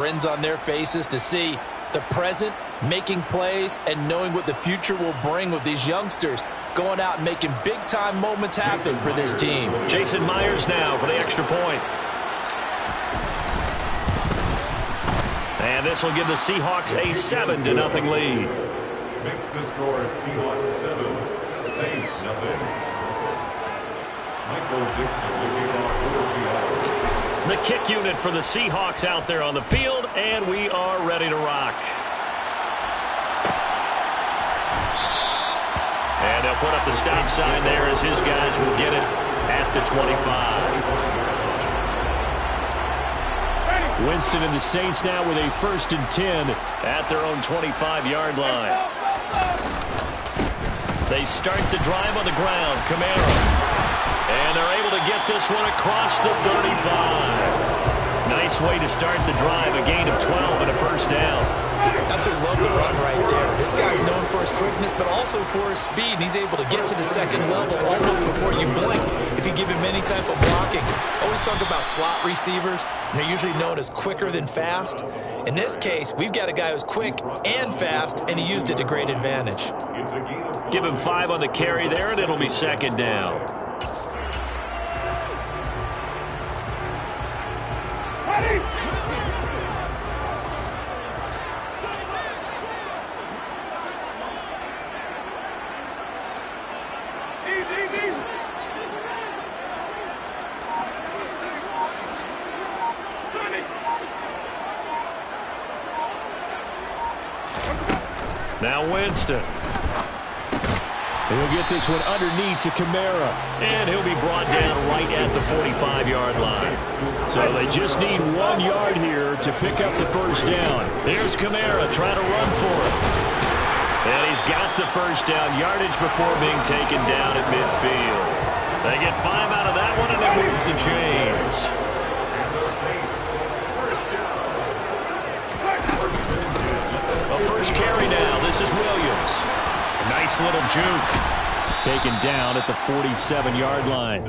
Grins on their faces to see the present, making plays, and knowing what the future will bring with these youngsters going out and making big-time moments happen for this team. Jason Myers now for the extra point. And this will give the Seahawks a 7-0 lead. Makes the score Seahawks 7, Saints 0. Michael Dixon looking off for the Seahawks. The kick unit for the Seahawks out there on the field, and we are ready to rock. And they'll put up the stop sign there as his guys will get it at the 25. Winston and the Saints now with a 1st and 10 at their own 25-yard line. They start the drive on the ground. Kamara. And they're able to get this one across the 35. Nice way to start the drive. A gain of 12 and a 1st down. Absolutely love the run right there. This guy's known for his quickness, but also for his speed. And he's able to get to the 2nd level almost before you blink if you give him any type of blocking. Always talk about slot receivers, and they're usually known as quicker than fast. In this case, we've got a guy who's quick and fast, and he used it to great advantage. Give him 5 on the carry there, and it'll be 2nd down. Now Winston. He'll get this one underneath to Kamara. And he'll be brought down right at the 45-yard line. So they just need 1 yard here to pick up the 1st down. Here's Kamara trying to run for it. And he's got the 1st down yardage before being taken down at midfield. They get 5 out of that one, and it moves the chains. A 1st carry now. This is Williams. A nice little juke. Taken down at the 47-yard line.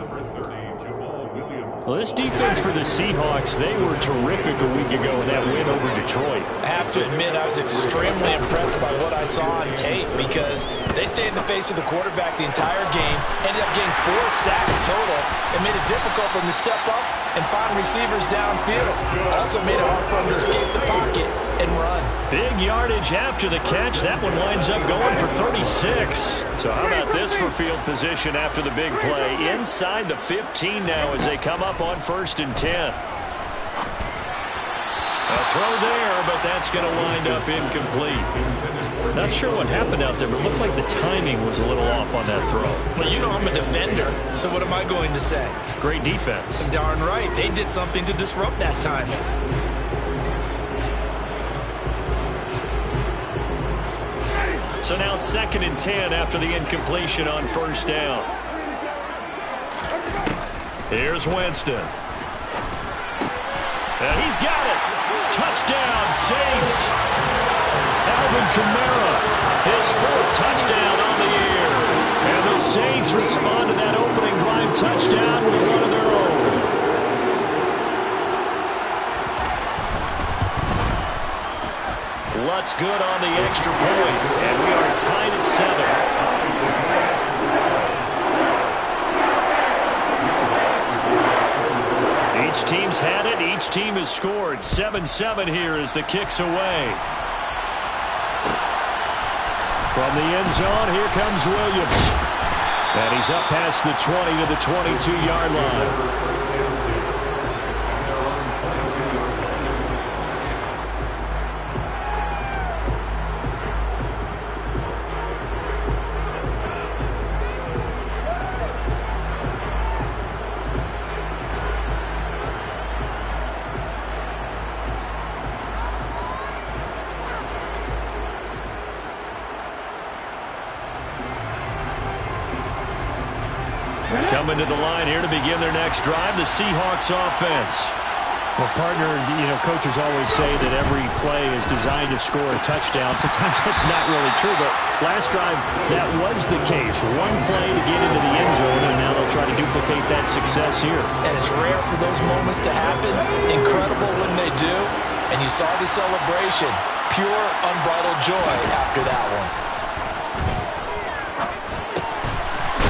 Well, this defense for the Seahawks, they were terrific a week ago with that win over Detroit. I have to admit, I was extremely impressed by what I saw on tape because they stayed in the face of the quarterback the entire game, ended up getting 4 sacks total, and made it difficult for him to step up and find receivers downfield. Also made it hard for him to escape the pocket and run. Big yardage after the catch. That one winds up going for 36. So how about this for field position after the big play? Inside the 15 now as they come up on 1st and 10. A throw there, but that's going to wind up incomplete. Not sure what happened out there, but it looked like the timing was a little off on that throw. Well, you know I'm a defender, so what am I going to say? Great defense. Darn right. They did something to disrupt that timing. So now 2nd and 10 after the incompletion on 1st down. Here's Winston. And he's got it. Touchdown, Saints. Alvin Kamara, his 4th touchdown on the year. And the Saints respond to that opening drive touchdown with one of their own. Lutz good on the extra point, and we are tied at 7. Each team's had it. Each team has scored. 7-7 here as the kick's away. From the end zone, here comes Williams. And he's up past the 20 to the 22-yard line. Coming to the line here to begin their next drive, the Seahawks offense. Well, partner, coaches always say that every play is designed to score a touchdown. Sometimes that's not really true, but last drive, that was the case. One play to get into the end zone, and now they'll try to duplicate that success here. And it's rare for those moments to happen. Incredible when they do. And you saw the celebration. Pure, unbridled joy after that one.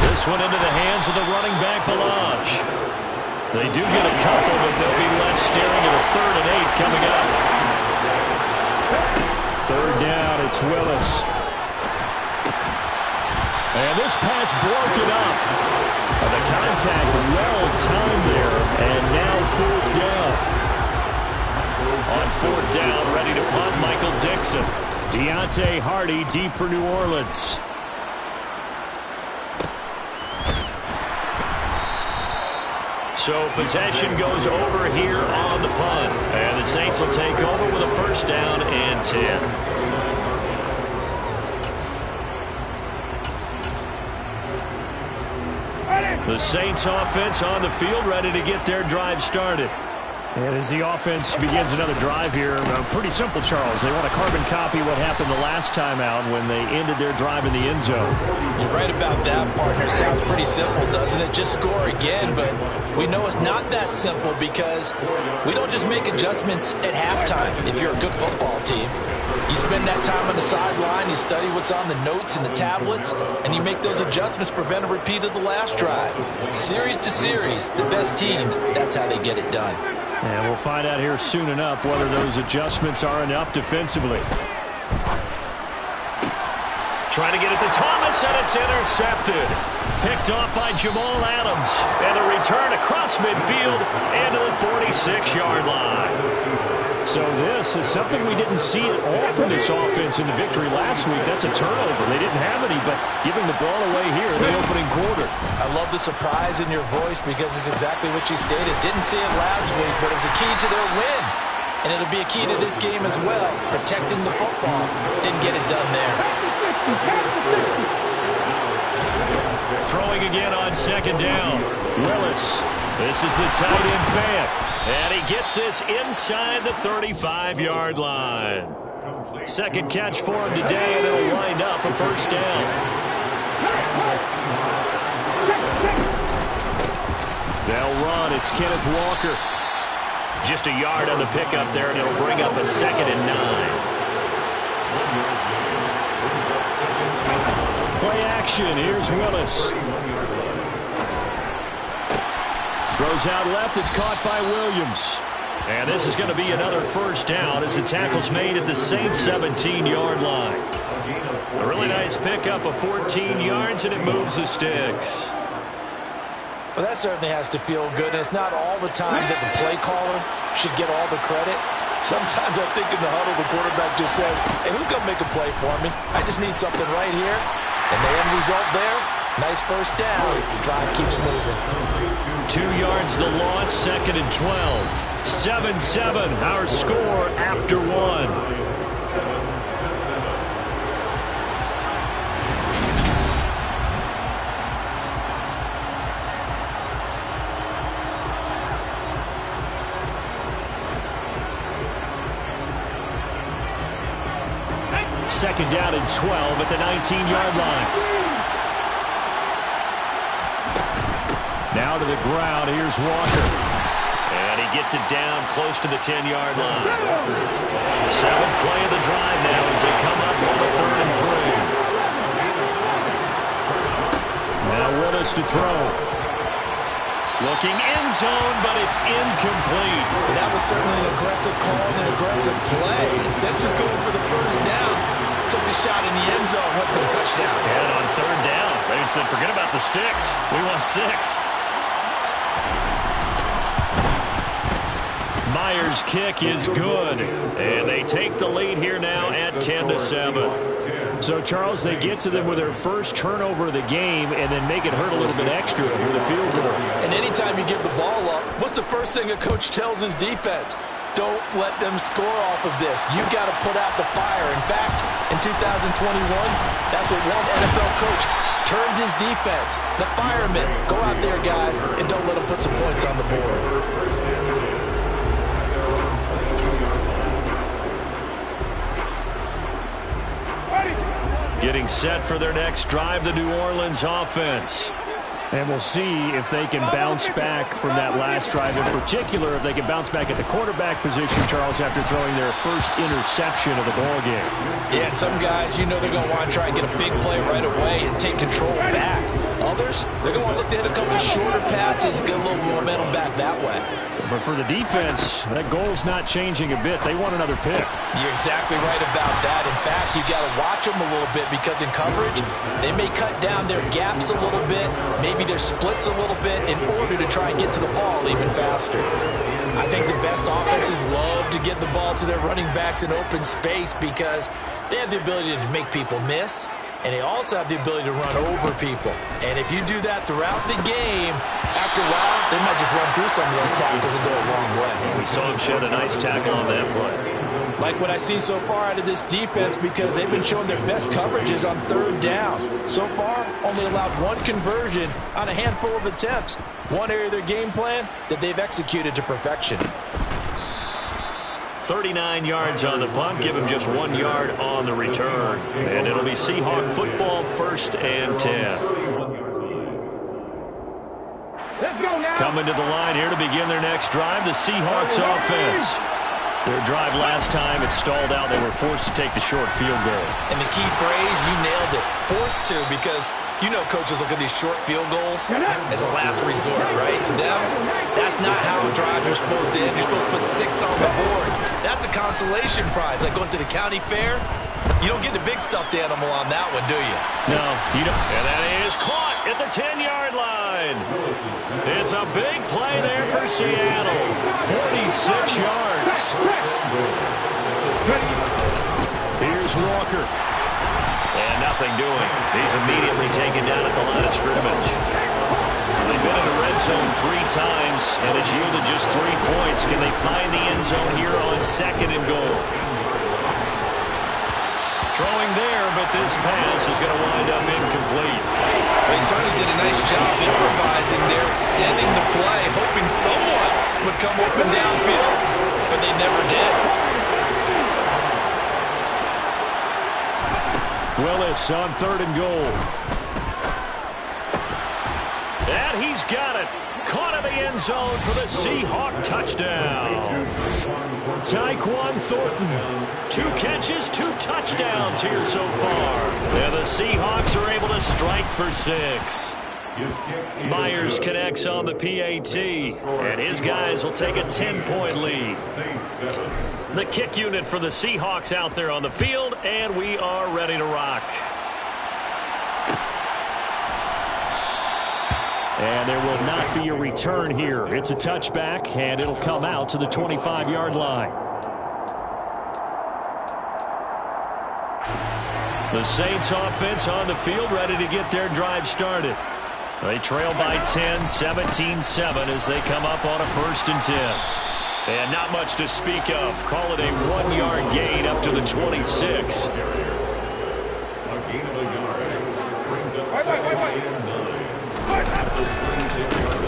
This one into the hands of the running back, Ballage. They do get a couple, but they'll be left staring at a 3rd and 8 coming up. 3rd down, it's Willis. And this pass broken up. The contact well timed there, and now 4th down. On 4th down, ready to punt, Michael Dixon. Deontay Hardy deep for New Orleans. So possession goes over here on the punt. And the Saints will take over with a 1st down and 10. The Saints offense on the field, ready to get their drive started. And as the offense begins another drive here, pretty simple, Charles. They want to carbon copy what happened the last time out when they ended their drive in the end zone. You're right about that, partner. Sounds pretty simple, doesn't it? Just score again, but we know it's not that simple because we don't just make adjustments at halftime if you're a good football team. You spend that time on the sideline, you study what's on the notes and the tablets, and you make those adjustments to prevent a repeat of the last drive. Series to series, the best teams, that's how they get it done. And we'll find out here soon enough whether those adjustments are enough defensively. Trying to get it to Thomas, and it's intercepted. Picked off by Jamal Adams. And a return across midfield and to the 46-yard line. So this is something we didn't see at all from this offense in the victory last week. That's a turnover. They didn't have any, but giving the ball away here in the opening quarter. I love the surprise in your voice because it's exactly what you stated. Didn't see it last week, but it was a key to their win. And it'll be a key to this game as well, protecting the football. Didn't get it done there. Throwing again on 2nd down. Willis. This is the tight end Fant. And he gets this inside the 35-yard line. 2nd catch for him today, and it'll wind up a 1st down. They'll run. It's Kenneth Walker. Just a yard on the pickup there, and it'll bring up a 2nd and 9. Play action. Here's Willis. Throws out left. It's caught by Williams. And this is going to be another 1st down as the tackle's made at the Saints' 17-yard line. A really nice pickup of 14 yards, and it moves the sticks. Well, that certainly has to feel good. And it's not all the time that the play caller should get all the credit. Sometimes I think in the huddle, the quarterback just says, hey, who's going to make a play for me? I just need something right here. And the end result there, nice 1st down. Drive keeps moving. 2 yards the loss, 2nd and 12. 7-7, our score after 1. Second down and 12 at the 19-yard line. Now to the ground. Here's Walker. And he gets it down close to the 10-yard line. 7th play of the drive now as they come up on the 3rd and 3. Now Willis to throw. Looking end zone, but it's incomplete. That was certainly an aggressive call and an aggressive play. Instead of just going for the 1st down, took the shot in the end zone, went for the touchdown. And on 3rd down, they said, forget about the sticks. We want 6. Myers' kick is good. And they take the lead here now at 10-7. So, Charles, they get to them with their first turnover of the game and then make it hurt a little bit extra with a field goal. And anytime you give the ball up, what's the first thing a coach tells his defense? Don't let them score off of this. You've got to put out the fire. In fact, in 2021, that's what one NFL coach termed his defense. The firemen. Go out there, guys, and don't let them put some points on the board. Getting set for their next drive, the New Orleans offense. And we'll see if they can bounce back from that last drive. In particular, if they can bounce back at the quarterback position, Charles, after throwing their first interception of the ball game. Yeah, and some guys, you know they're going to want to try and get a big play right away and take control back. Others, they're going to want to look to hit a couple of shorter passes and get a little momentum back that way. But for the defense, that goal's not changing a bit. They want another pick. You're exactly right about that. In fact, you got to watch them a little bit because in coverage, they may cut down their gaps a little bit, maybe their splits a little bit in order to try and get to the ball even faster. I think the best offenses love to get the ball to their running backs in open space because they have the ability to make people miss, and they also have the ability to run over people. And if you do that throughout the game, after a while, they might just run through some of those tackles and go a long way. We saw him shed a nice tackle on that play. Like what I see so far out of this defense because they've been showing their best coverages on third down. So far, only allowed one conversion on a handful of attempts. One area of their game plan that they've executed to perfection. 39 yards on the punt, give him just 1 yard on the return. And it'll be Seahawk football, 1st and 10. Coming to the line here to begin their next drive, the Seahawks offense. Their drive last time, it stalled out. They were forced to take the short field goal. And the key phrase, you nailed it, forced to, because you know coaches look at these short field goals as a last resort, right? To them, that's not how drives are supposed to end. You're supposed to put 6 on the board. That's a consolation prize, like going to the county fair. You don't get the big stuffed animal on that one, do you? No, you don't. And that is caught at the 10-yard line. It's a big play there for Seattle. 46 yards. Here's Walker. And nothing doing. He's immediately taken down at the line of scrimmage. They've been in the red zone 3 times, and it's yielded just 3 points. Can they find the end zone here on 2nd and goal? Throwing there, but this pass is going to wind up incomplete. They certainly did a nice job improvising there, extending the play, hoping someone would come open downfield, but they never did. Willis on 3rd and goal. And he's got it. Caught in the end zone for the Seahawk touchdown. Tyquan Thornton. 2 catches, 2 touchdowns here so far. And the Seahawks are able to strike for 6. Myers connects on the PAT, and his guys will take a 10-point lead. The kick unit for the Seahawks out there on the field, and we are ready to rock. And there will not be a return here. It's a touchback, and it'll come out to the 25-yard line. The Saints offense on the field ready to get their drive started. They trail by 10, 17-7 as they come up on a 1st and 10. And not much to speak of. Call it a 1-yard gain up to the 26.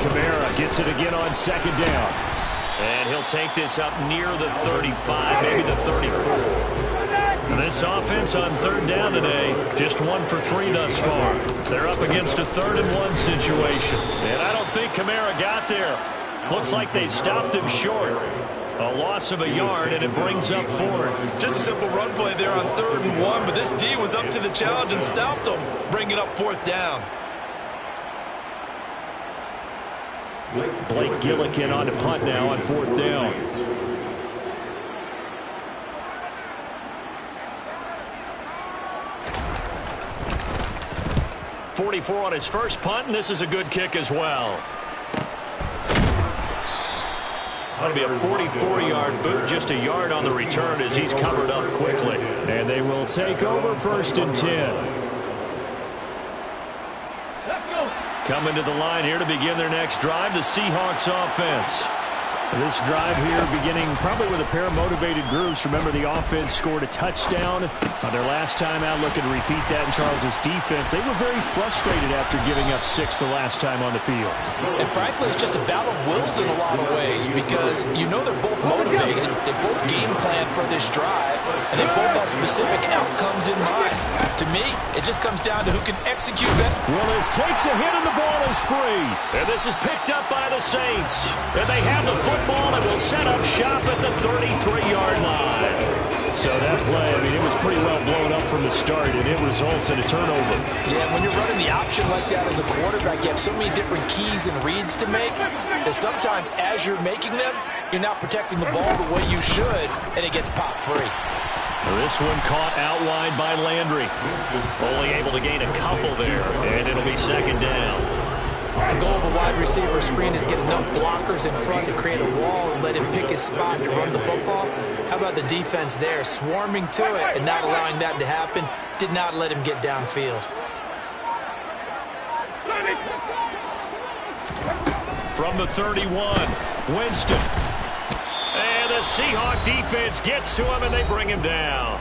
Kamara gets it again on 2nd down. And he'll take this up near the 35, maybe the 34. This offense on 3rd down today, just 1 for 3 thus far. They're up against a 3rd and 1 situation. And I don't think Kamara got there. Looks like they stopped him short. A loss of a yard, and it brings up 4th. Just a simple run play there on 3rd and 1, but this D was up to the challenge and stopped them, bringing up 4th down. Blake Gillikin on the punt now on 4th down. .44 on his first punt, and this is a good kick as well. That'll be a 44-yard boot, just a yard on the return as he's covered up quickly. And they will take over 1st and 10. Coming to the line here to begin their next drive, the Seahawks offense. This drive here beginning probably with a pair of motivated groups. Remember, the offense scored a touchdown on their last time out, looking to repeat that in Charles's defense. They were very frustrated after giving up 6 the last time on the field. And frankly, it's just a battle of wills in a lot of ways because you know they're both motivated. They both game plan for this drive, and they both have specific outcomes in mind. To me, it just comes down to who can execute better. Willis takes a hit and the ball is free. And this is picked up by the Saints. And they have the football and will set up shop at the 33-yard line. So that play, I mean, it was pretty well blown up from the start, and it results in a turnover. Yeah, when you're running the option like that as a quarterback, you have so many different keys and reads to make that sometimes as you're making them, you're not protecting the ball the way you should, and it gets popped free. This one caught out wide by Landry. Only able to gain a couple there, and it'll be second down. The goal of a wide receiver screen is get enough blockers in front to create a wall and let him pick his spot to run the football. How about the defense there, swarming to it and not allowing that to happen? Did not let him get downfield. From the 31, Winston. And the Seahawk defense gets to him, and they bring him down.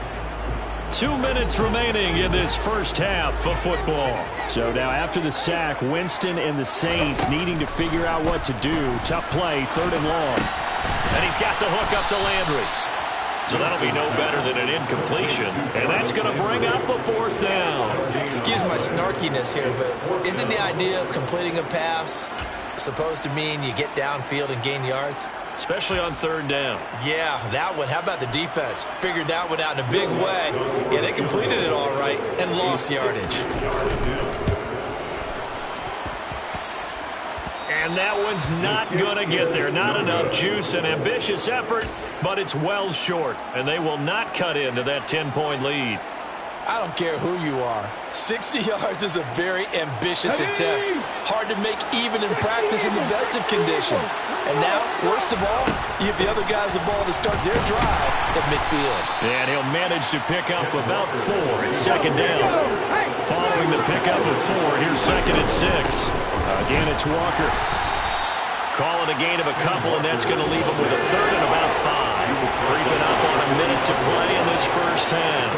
2 minutes remaining in this first half of football. So now after the sack, Winston and the Saints needing to figure out what to do. Tough play, 3rd and long. And he's got the hook up to Landry. So that'll be no better than an incompletion. And that's going to bring up a 4th down. Excuse my snarkiness here, but isn't the idea of completing a pass supposed to mean you get downfield and gain yards? Especially on 3rd down. Yeah, that one. How about the defense? Figured that one out in a big way. Yeah, they completed it all right and lost yardage. And that one's not going to get there. Not enough juice. An ambitious effort, but it's well short. And they will not cut into that 10-point lead. I don't care who you are. 60 yards is a very ambitious attempt. Hard to make even in practice in the best of conditions. And now, worst of all, you give the other guys the ball to start their drive at midfield. And he'll manage to pick up about 4 at 2nd down. Following the pickup of 4, here's 2nd and 6. Again, it's Walker. Call it a gain of a couple, and that's going to leave him with a 3rd and about 5. Creeping up on a minute to play in this first half.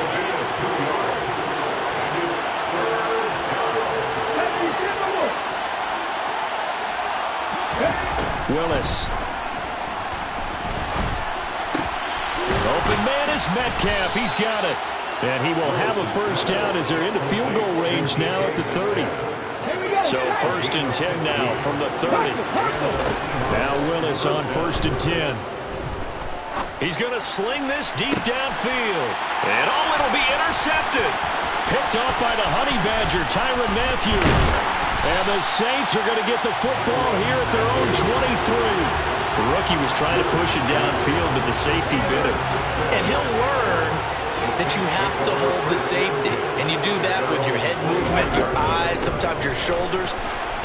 Willis. Open man is Metcalf. He's got it. And he will have a 1st down as they're into field goal range now at the 30. So 1st and 10 now from the 30. Now Willis on 1st and 10. He's going to sling this deep downfield. And it'll be intercepted. Picked off by the Honey Badger, Tyrann Mathieu. And the Saints are going to get the football here at their own 23. The rookie was trying to push it downfield, but the safety bit him. And he'll learn that you have to hold the safety. And you do that with your head movement, your eyes, sometimes your shoulders.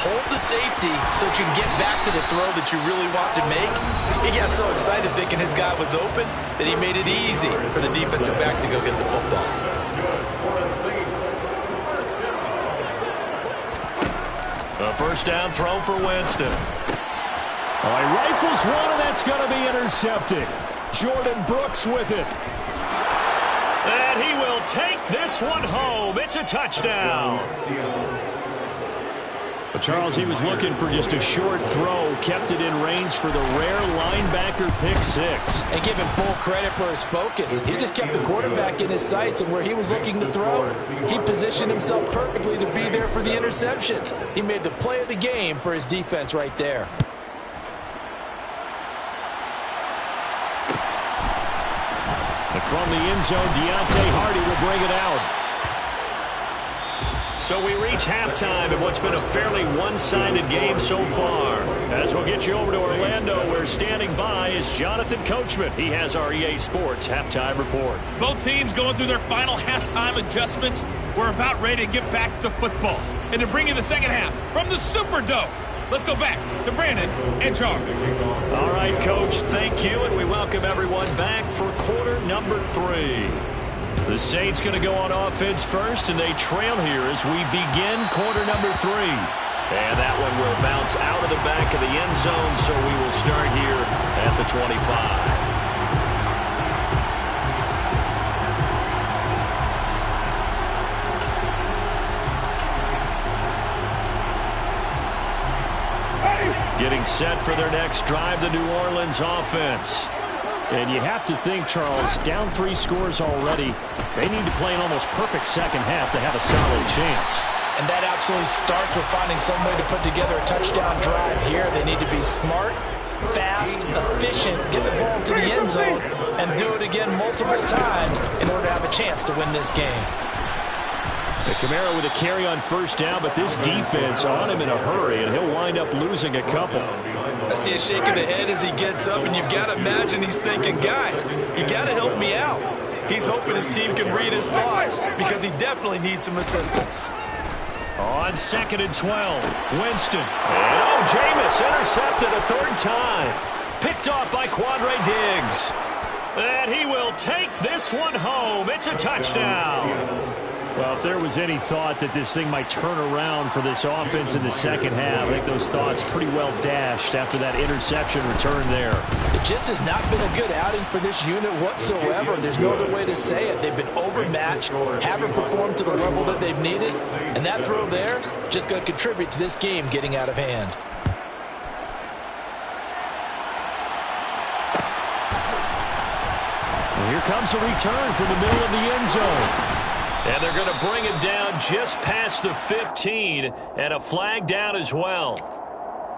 Hold the safety so that you can get back to the throw that you really want to make. He got so excited thinking his guy was open that he made it easy for the defensive back to go get the football. A 1st down throw for Winston. Oh, he rifles one, and that's going to be intercepted. Jordan Brooks with it. And he will take this one home. It's a touchdown. But Charles, he was looking for just a short throw, kept it in range for the rare linebacker pick 6. And give him full credit for his focus. He just kept the quarterback in his sights and where he was looking to throw. He positioned himself perfectly to be there for the interception. He made the play of the game for his defense right there. And from the end zone, Deontay Hardy will bring it out. So we reach halftime in what's been a fairly one-sided game so far. As we'll get you over to Orlando, where standing by is Jonathan Coachman. He has our EA Sports halftime report. Both teams going through their final halftime adjustments. We're about ready to get back to football. And to bring you the second half from the Superdome, let's go back to Brandon and Charles. All right, Coach, thank you, and we welcome everyone back for quarter number 3. The Saints going to go on offense first, and they trail here as we begin quarter number 3. And that one will bounce out of the back of the end zone, so we will start here at the 25. Getting set for their next drive, the New Orleans offense. And you have to think, Charles, down 3 scores already. They need to play an almost perfect second half to have a solid chance. And that absolutely starts with finding some way to put together a touchdown drive here. They need to be smart, fast, efficient, get the ball to the end zone, and do it again multiple times in order to have a chance to win this game. Kamara with a carry on first down, but this defense on him in a hurry, and he'll wind up losing a couple. I see a shake of the head as he gets up, and you've got to imagine he's thinking, guys, you got to help me out. He's hoping his team can read his thoughts because he definitely needs some assistance. On 2nd and 12, Winston. And Jameis intercepted a 3rd time. Picked off by Quandre Diggs. And he will take this one home. It's a touchdown. Well, if there was any thought that this thing might turn around for this offense in the second half, I think those thoughts pretty well dashed after that interception return there. It just has not been a good outing for this unit whatsoever. There's no other way to say it. They've been overmatched, haven't performed to the level that they've needed, and that throw there just going to contribute to this game getting out of hand. And here comes a return from the middle of the end zone. And they're going to bring him down just past the 15, and a flag down as well.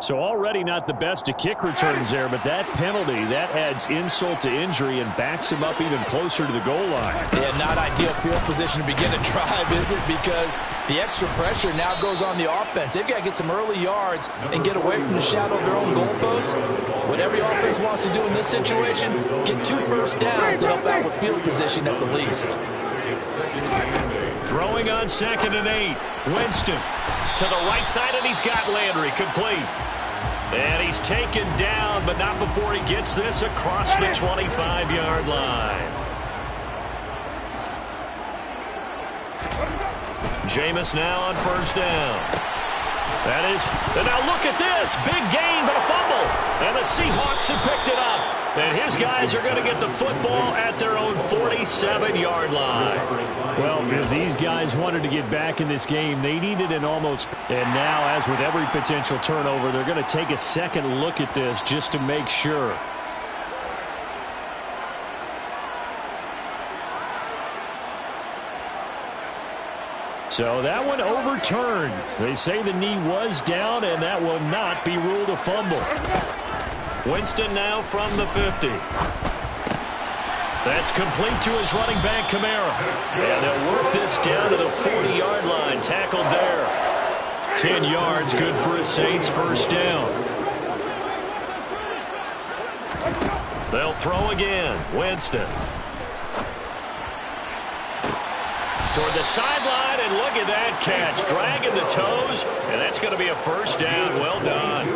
So already not the best of kick returns there, but that penalty, that adds insult to injury and backs him up even closer to the goal line. Yeah, not ideal field position to begin a drive, is it? Because the extra pressure now goes on the offense. They've got to get some early yards and get away from the shadow of their own goalposts. What every offense wants to do in this situation, get 2 first downs to help out with field position at the least. Throwing on 2nd and 8. Winston to the right side, and he's got Landry complete. And he's taken down, but not before he gets this across the 25-yard line. Jameis now on first down. And now look at this. Big gain, but a fumble. And the Seahawks have picked it up. And his guys are going to get the football at their own 47-yard line. Well, if these guys wanted to get back in this game, they needed an almost. And now, as with every potential turnover, they're going to take a second look at this just to make sure. So that one overturned. They say the knee was down, and that will not be ruled a fumble. Winston now from the 50. That's complete to his running back, Kamara. And they'll work this down to the 40-yard line. Tackled there. 10 yards, good for a Saints first down. They'll throw again. Winston. Toward the sideline, and look at that catch. Dragging the toes, and that's going to be a first down. Well done.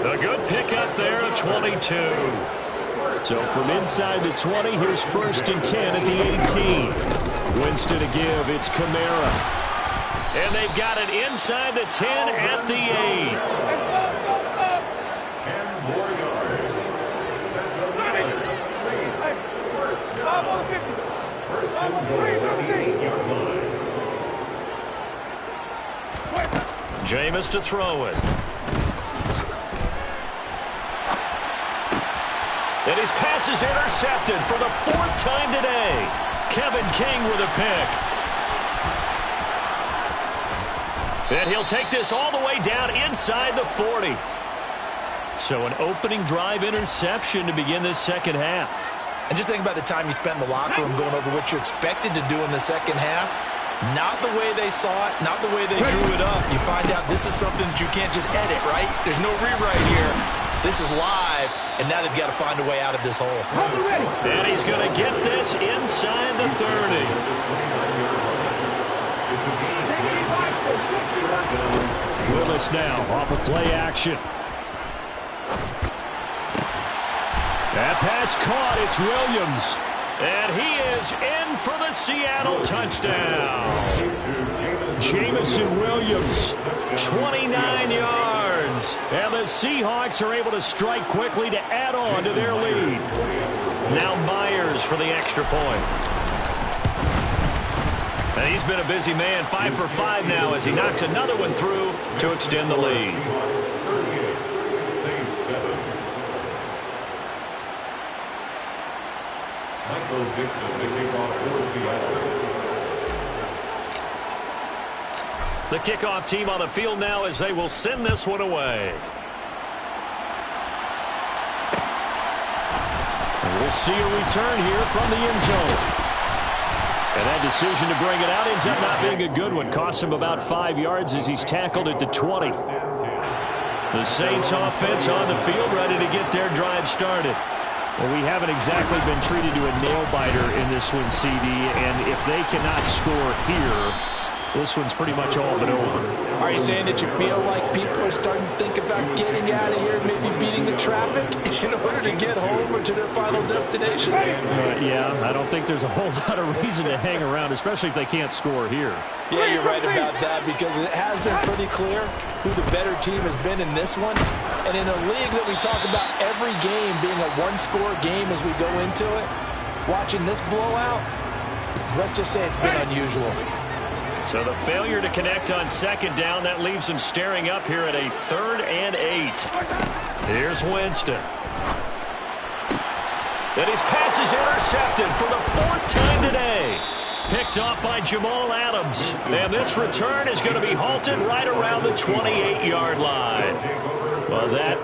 A good pickup there at 22. So from inside the 20, here's 1st and 10 at the 18. Winston to give, it's Kamara. And they've got it inside the 10 at the 8. 10 more yards. That's a Saints. First and goal at the 8-yard line. Jameis to throw it. And his pass is intercepted for the 4th time today. Kevin King with a pick. And he'll take this all the way down inside the 40. So an opening drive interception to begin this second half. And just think about the time you spent in the locker room going over what you expected to do in the second half. Not the way they saw it, not the way they drew it up. You find out this is something that you can't just edit, right? There's no rewrite here. This is live, and now they've got to find a way out of this hole. And he's going to get this inside the 30. Willis now off of play action. That pass caught. It's Williams. And he is in for the Seattle touchdown. Jamison Williams, 29 yards. And the Seahawks are able to strike quickly to add on to their lead. Now Myers for the extra point. And he's been a busy man, 5 for 5 now as he knocks another one through to extend the lead. Saints 7. Michael Dixon, the kickoff for Seattle. The kickoff team on the field now as they will send this one away. And we'll see a return here from the end zone. And that decision to bring it out ends up not being a good one. Costs him about 5 yards as he's tackled at the 20. The Saints offense on the field ready to get their drive started. Well, we haven't exactly been treated to a nail-biter in this one, CD. And if they cannot score here, this one's pretty much all but over. Are you saying that you feel like people are starting to think about getting out of here, maybe beating the traffic in order to get home or to their final destination? Yeah, I don't think there's a whole lot of reason to hang around, especially if they can't score here. Yeah, you're right about that because it has been pretty clear who the better team has been in this one. And in a league that we talk about every game being a one-score game as we go into it, watching this blowout, let's just say it's been unusual. So the failure to connect on second down, that leaves him staring up here at a 3rd and 8. Here's Winston. And his pass is intercepted for the 4th time today. Picked off by Jamal Adams. And this return is going to be halted right around the 28-yard line. Well, that...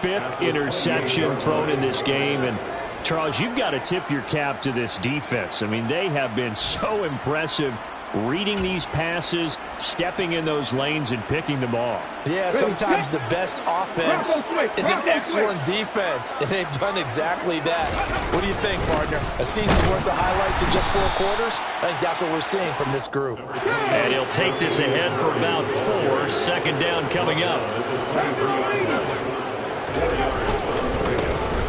Fifth interception thrown in this game. And, Charles, you've got to tip your cap to this defense. I mean, they have been so impressive reading these passes, stepping in those lanes, and picking them off. Yeah, sometimes the best offense is an excellent defense, and they've done exactly that. What do you think, partner? A season's worth of highlights in just 4 quarters? I think that's what we're seeing from this group. And he'll take this ahead for about 4. Second down coming up.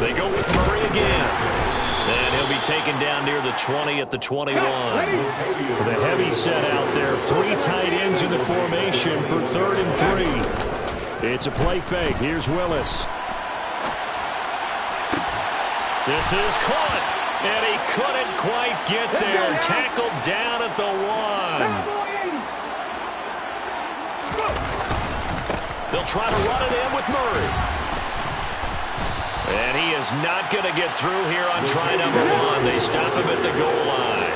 They go with Murray again. And he'll be taken down near the 20 at the 21. The heavy set out there. 3 tight ends in the formation for 3rd and 3. It's a play fake. Here's Willis. This is caught. And he couldn't quite get there. Tackled down at the 1. They'll try to run it in with Murray. And he is not going to get through here on try number 1. They stop him at the goal line.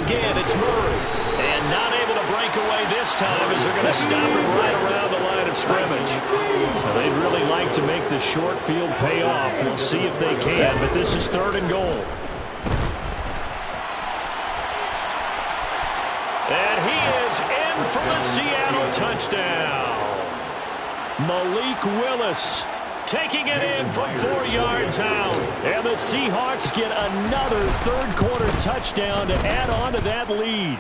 Again, it's Murray. And not able to break away this time as they're going to stop him right around the line of scrimmage. So they'd really like to make the short field pay off. We'll see if they can, but this is 3rd and goal. And he is in for the Seattle touchdown. Malik Willis taking it in from 4 yards out. And the Seahawks get another 3rd quarter touchdown to add on to that lead.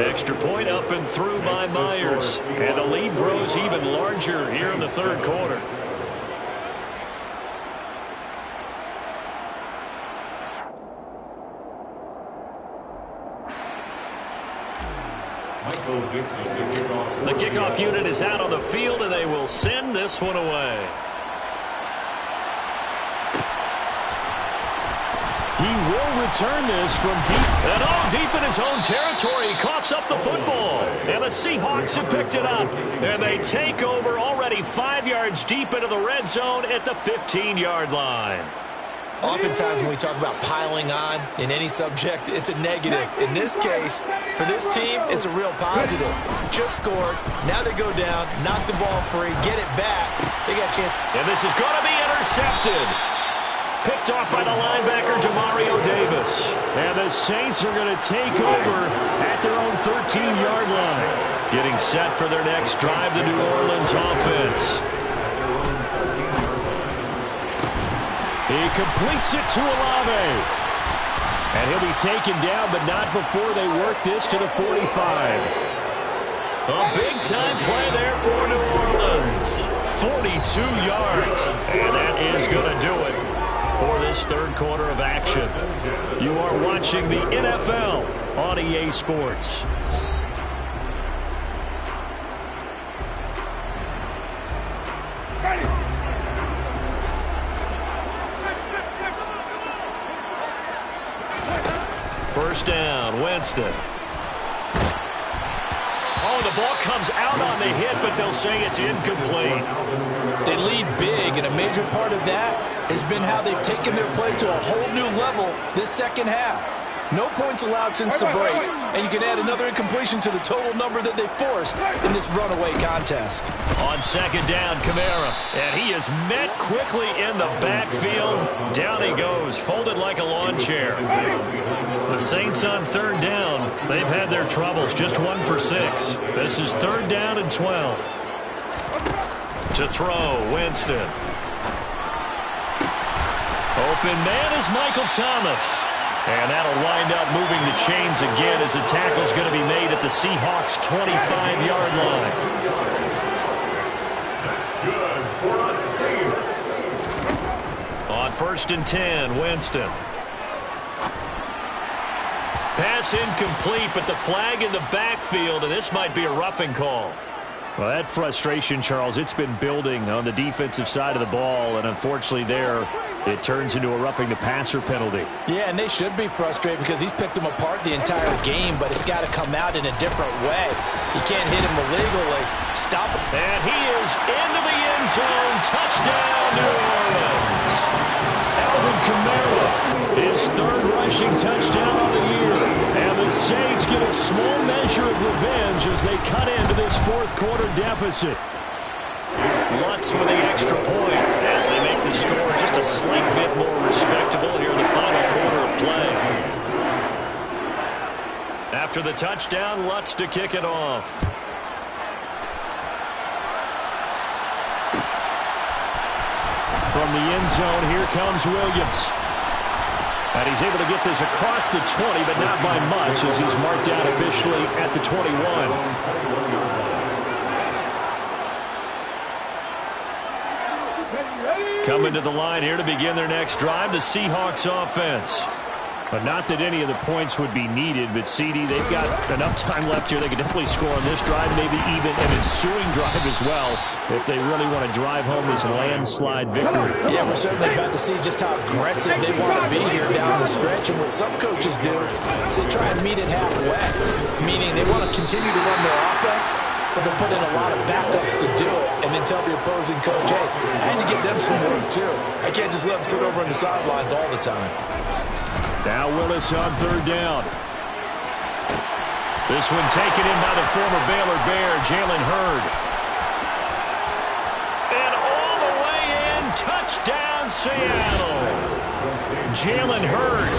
Extra point up and through by Myers. And the lead grows even larger here in the 3rd quarter. The kickoff unit is out on the field, and they will send this one away. He will return this from deep. And deep in his own territory. He coughs up the football. And the Seahawks have picked it up. And they take over already 5 yards deep into the red zone at the 15-yard line. Oftentimes when we talk about piling on in any subject, it's a negative. In this case, for this team, it's a real positive. Just scored. Now they go down, knock the ball free, get it back, They got a chance. And this is going to be intercepted. Picked off by the linebacker, Demario Davis. And the Saints are going to take over at their own 13-yard line. Getting set for their next drive, the New Orleans offense. He completes it to Olave. And he'll be taken down, but not before they work this to the 45. A big-time play there for New Orleans. 42 yards. And that is going to do it for this third quarter of action. You are watching the NFL on EA Sports. First down, Winston. Oh, the ball comes out on the hit, but they'll say it's incomplete. They lead big, and a major part of that has been how they've taken their play to a whole new level this second half. No points allowed since the break, and you can add another incompletion to the total number that they forced in this runaway contest. On second down, Kamara, and he is met quickly in the backfield. Down he goes, folded like a lawn chair. The Saints on third down. They've had their troubles, just 1 for 6. This is third down and 12. To throw, Winston. Open man is Michael Thomas. And that'll wind up moving the chains again as the tackle's going to be made at the Seahawks' 25-yard line. That's good for the Saints. On first and 10, Winston. Pass incomplete, but the flag in the backfield, and this might be a roughing call. Well, that frustration, Charles, it's been building on the defensive side of the ball, and unfortunately there, it turns into a roughing the passer penalty. Yeah, and they should be frustrated because he's picked them apart the entire game, but it's got to come out in a different way. You can't hit him illegally. Stop it. And he is into the end zone. Touchdown, New Orleans. Alvin Kamara, his third rushing touchdown of the year. And the Saints get a small measure of revenge as they cut into this fourth quarter deficit. Lutz with the extra point as they make the score just a slight bit more respectable here in the final quarter of play. After the touchdown, Lutz to kick it off. From the end zone, here comes Williams. And he's able to get this across the 20, but not by much as he's marked down officially at the 21. Coming to the line here to begin their next drive, the Seahawks offense. But not that any of the points would be needed, but CD, they've got enough time left here. They can definitely score on this drive, maybe even an ensuing drive as well, if they really want to drive home this landslide victory. Yeah, we're certainly about to see just how aggressive they want to be here down the stretch. And what some coaches do is they try and meet it halfway, meaning they want to continue to run their offense, but they'll put in a lot of backups to do it and then tell the opposing coach, hey, I had to get them some work too. I can't just let them sit over on the sidelines all the time. Now Willis on third down. This one taken in by the former Baylor Bear, Jalen Hurd. And all the way in, touchdown Seattle. Jalen Hurd,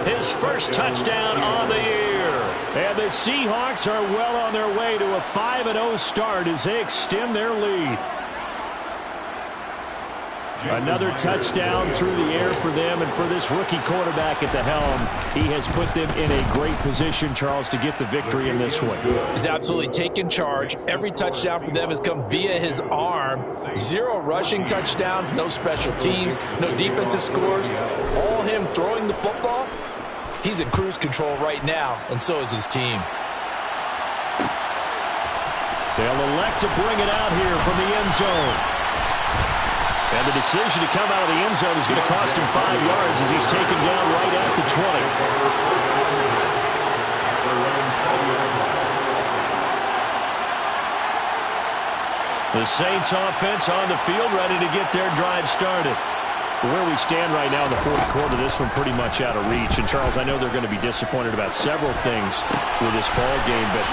his first touchdown on the year. And the Seahawks are well on their way to a 5-0 start as they extend their lead. Another touchdown through the air for them, and for this rookie quarterback at the helm, he has put them in a great position, Charles, to get the victory in this one. He's absolutely taken charge. Every touchdown for them has come via his arm. 0 rushing touchdowns, no special teams, no defensive scores. All him throwing the football. He's in cruise control right now, and so is his team. They'll elect to bring it out here from the end zone. And the decision to come out of the end zone is going to cost him 5 yards as he's taken down right at the 20. The Saints offense on the field ready to get their drive started. Where we stand right now in the fourth quarter, this one pretty much out of reach. And, Charles, I know they're going to be disappointed about several things with this ball game, but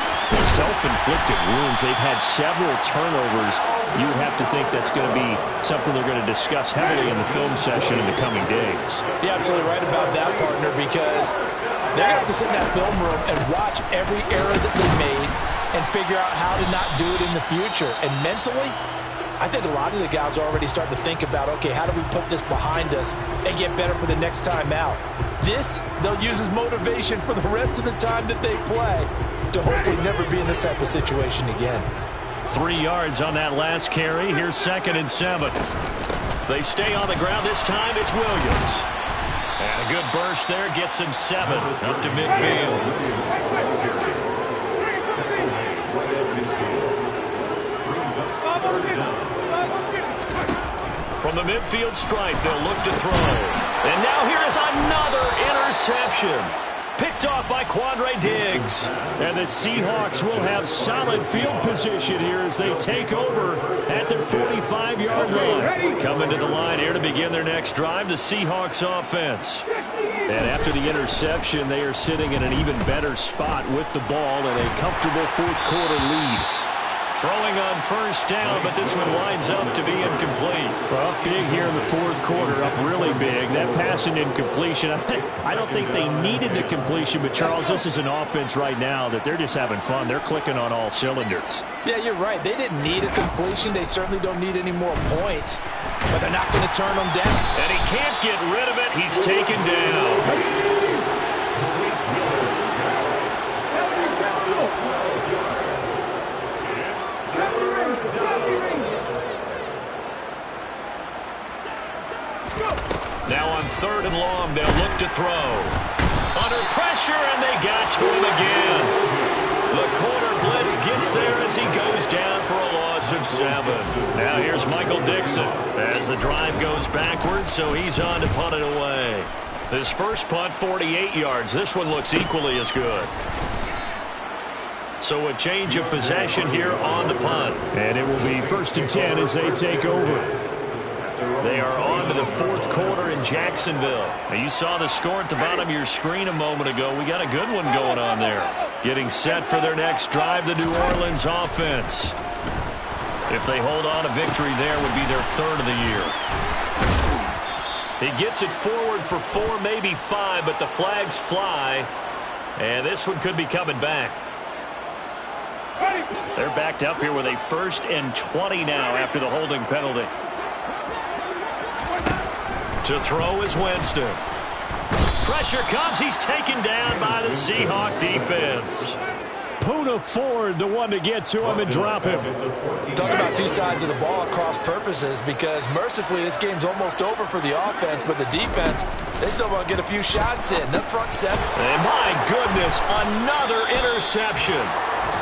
self-inflicted wounds. They've had several turnovers. You would have to think that's going to be something they're going to discuss heavily in the film session in the coming days. You're absolutely right about that, partner, because they're going to have to sit in that film room and watch every error that they made and figure out how to not do it in the future. And mentally, I think a lot of the guys are already starting to think about, okay, how do we put this behind us and get better for the next time out? This, they'll use as motivation for the rest of the time that they play to hopefully never be in this type of situation again. 3 yards on that last carry. Here's 2nd and 7. They stay on the ground. This time it's Williams. And a good burst there gets him 7 up to midfield. From the midfield stripe, they'll look to throw. And now here is another interception. Picked off by Quandre Diggs. And the Seahawks will have solid field position here as they take over at their 45-yard line. Coming to the line here to begin their next drive, the Seahawks offense. And after the interception, they are sitting in an even better spot with the ball and a comfortable fourth quarter lead. Throwing on first down, but this one winds up to be incomplete. Well, big here in the fourth quarter, up really big. That pass and incompletion, I don't think they needed the completion, but Charles, this is an offense right now that they're just having fun. They're clicking on all cylinders. Yeah, you're right. They didn't need a completion. They certainly don't need any more points, but they're not going to turn them down. And he can't get rid of it. He's taken down. Now on 3rd and long, they'll look to throw. Under pressure, and they got to him again. The corner blitz gets there as he goes down for a loss of 7. Now here's Michael Dixon as the drive goes backwards, so he's on to punt it away. His first punt, 48 yards. This one looks equally as good. So a change of possession here on the punt. And it will be 1st and 10 as they take over. They are on to the fourth quarter in Jacksonville. Now, you saw the score at the bottom of your screen a moment ago. We got a good one going on there. Getting set for their next drive, the New Orleans offense. If they hold on, a victory there would be their 3rd of the year. He gets it forward for 4, maybe 5, but the flags fly. And this one could be coming back. They're backed up here with a 1st and 20 now after the holding penalty. To throw is Winston. Pressure comes. He's taken down by the Seahawk defense. Poona Ford, the one to get to him and drop him. Talk about two sides of the ball at cross purposes, because mercifully this game's almost over for the offense, but the defense, they still want to get a few shots in. The front 7. And my goodness, another interception.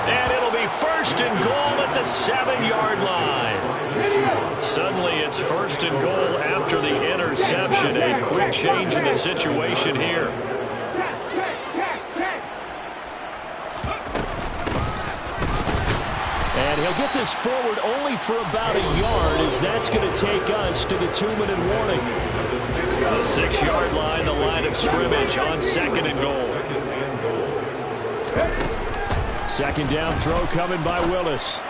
And it'll be 1st and goal at the 7-yard line. Suddenly it's 1st and goal after the interception. A quick change in the situation here. And he'll get this forward only for about a yard, as that's going to take us to the 2-minute warning. The 6-yard line, the line of scrimmage on 2nd and goal. 2nd down throw coming by Willis.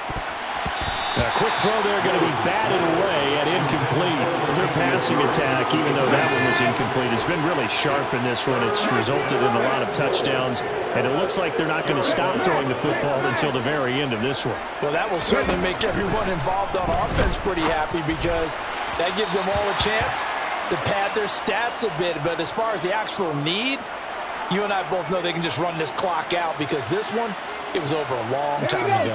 A quick throw there going to be batted away and incomplete. Their passing attack, even though that one was incomplete, has been really sharp in this one. It's resulted in a lot of touchdowns, and it looks like they're not going to stop throwing the football until the very end of this one. Well, that will certainly make everyone involved on offense pretty happy, because that gives them all a chance to pad their stats a bit. But as far as the actual need, you and I both know they can just run this clock out, because this one, it was over a long time ago.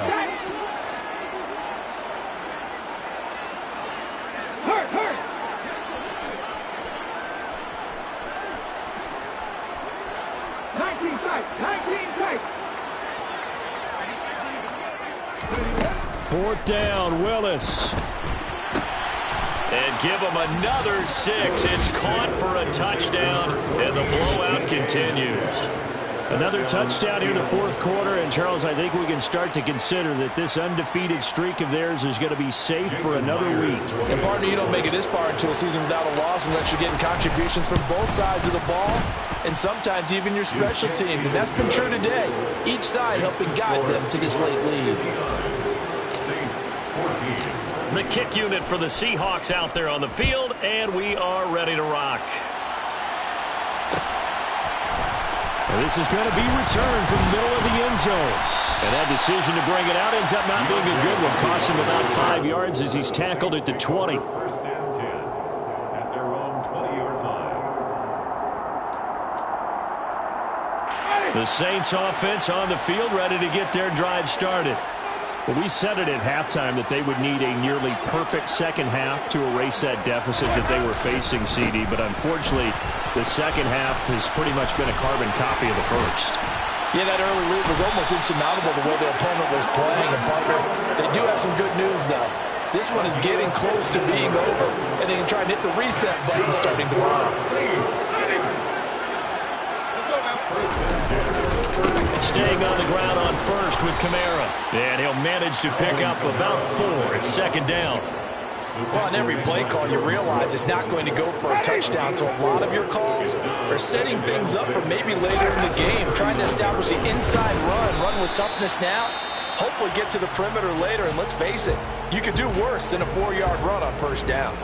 Fourth down, Willis. And give them another 6. It's caught for a touchdown, and the blowout continues. Another touchdown here in the fourth quarter, and Charles, I think we can start to consider that this undefeated streak of theirs is going to be safe for another week. And partner, you don't make it this far into a season without a loss unless you're getting contributions from both sides of the ball, and sometimes even your special teams, and that's been true today. Each side helping guide them to this late lead. Saints 14. The kick unit for the Seahawks out there on the field, and we are ready to rock. This is going to be returned from the middle of the end zone. And that decision to bring it out ends up not being a good one. Costs him about 5 yards as he's tackled at the 20. First and 10 at their own 20-yard line. The Saints offense on the field, ready to get their drive started. Well, we said it at halftime that they would need a nearly perfect second half to erase that deficit that they were facing, CD. But unfortunately, the second half has pretty much been a carbon copy of the first. Yeah, that early lead was almost insurmountable the way their opponent was playing. And partner, they do have some good news, though. This one is getting close to being over, and they can try and hit the reset button starting tomorrow. Staying on the ground on first with Kamara. And he'll manage to pick up about 4 at second down. Well, on every play call, you realize it's not going to go for a touchdown, so a lot of your calls are setting things up for maybe later in the game, trying to establish the inside run with toughness now, hopefully get to the perimeter later, and let's face it, you could do worse than a 4-yard run on first down.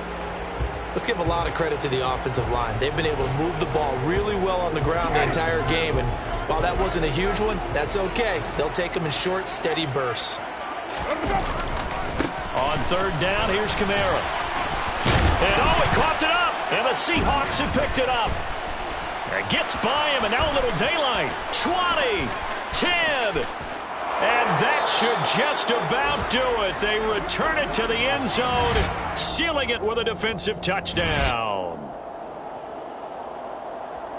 Let's give a lot of credit to the offensive line. They've been able to move the ball really well on the ground the entire game, and while that wasn't a huge one, that's okay. They'll take them in short, steady bursts. On third down, here's Kamara. And he coughed it up, and the Seahawks have picked it up. It gets by him, and now a little daylight. 20, 10, and that should just about do it. They return it to the end zone, sealing it with a defensive touchdown.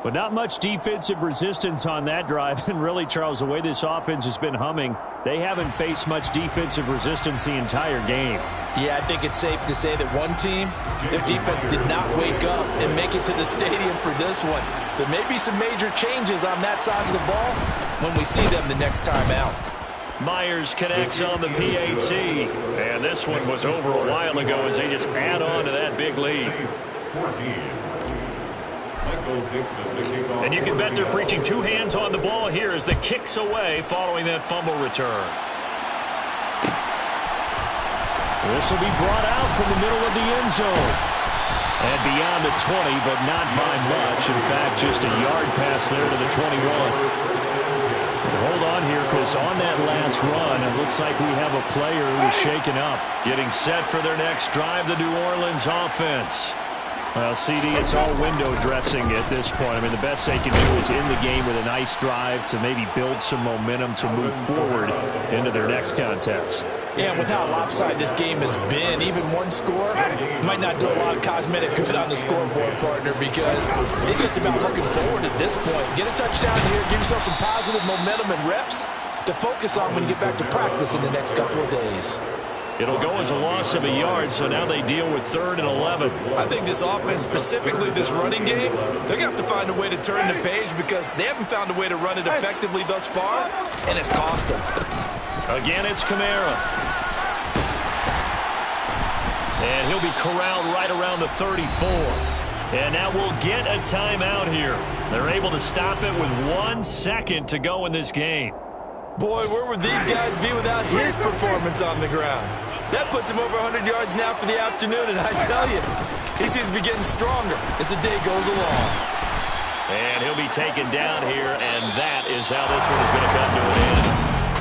But not much defensive resistance on that drive. And really, Charles, the way this offense has been humming, they haven't faced much defensive resistance the entire game. Yeah, I think it's safe to say that one team, their defense did not wake up and make it to the stadium for this one. There may be some major changes on that side of the ball when we see them the next time out. Myers connects on the PAT. And this one was over a while ago as they just add on to that big lead. Saints 14. And you can bet they're preaching 2 hands on the ball here as the kick's away following that fumble return. This will be brought out from the middle of the end zone. And beyond the 20, but not by much. In fact, just a yard pass there to the 21. Hold on here, because on that last run, it looks like we have a player who's shaken up. Getting set for their next drive, the New Orleans offense. Well, CD, it's all window dressing at this point. I mean, the best they can do is end the game with a nice drive to maybe build some momentum to move forward into their next contest. Yeah, with how lopsided this game has been, even one score might not do a lot of cosmetic good on the scoreboard, partner, because it's just about looking forward at this point. Get a touchdown here, give yourself some positive momentum and reps to focus on when you get back to practice in the next couple of days. It'll go as a loss of a yard, so now they deal with 3rd and 11. I think this offense, specifically this running game, they're going to have to find a way to turn the page because they haven't found a way to run it effectively thus far, and it's cost them. Again, it's Kamara. And he'll be corralled right around the 34. And now we'll get a timeout here. They're able to stop it with 1 second to go in this game. Boy, where would these guys be without his performance on the ground? That puts him over 100 yards now for the afternoon, and I tell you, he seems to be getting stronger as the day goes along. And he'll be taken down here, and that is how this one is going to come to an end.